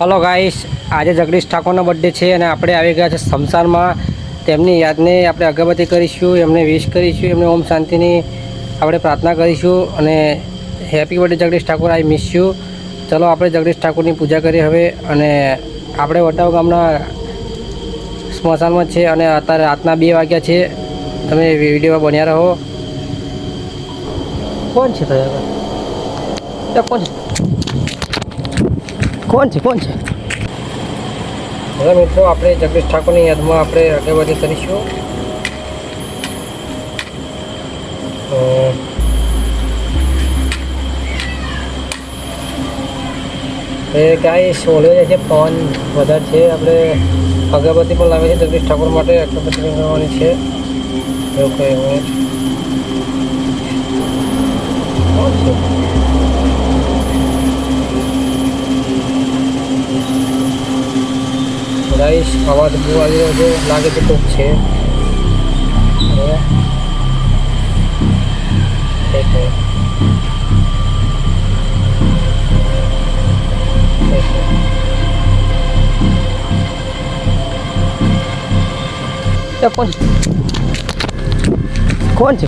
Hello guys, આજે Jagdish ઠાકોરનો birthday છે અને આપણે આવી ગયા છે સ્મશાનમાં. તેમની યાદને આપણે અગરબત્તી કરીશું, એમને વિશ કરીશું, એમને ઓમ શાંતિની આપણે પ્રાર્થના કરીશું અને happy birthday Jagdish Thakor, I miss you. ચલો આપણે જગદીશ ઠાકોરની પૂજા કરીએ હવે. અને આપણે વટાવ ગામના સ્મશાનમાં છે અને અત્યારે રાતના 2 વાગ્યા છે. તમે વિડીયોમાં બન્યા રહો. કોણ છે તો કોણ છે? હવે મિત્રો, આપણે જગદીશ ઠાકોરની યાદમાં આપણે અગરબત્તી કરીશું. એ ગાઈસ ઓલ્યો જાય છે, પવન વધારે છે. આપણે અગરબત્તી પણ લાવીએ છીએ જગદીશ ઠાકોર માટે. અગરબત્તી કરવાની છે એવું કહ્યું. કોણ છે? ગાઈસ અવાજ બહુ આવી રહ્યો છે, લાગે છે કોક છે. કોણ છે?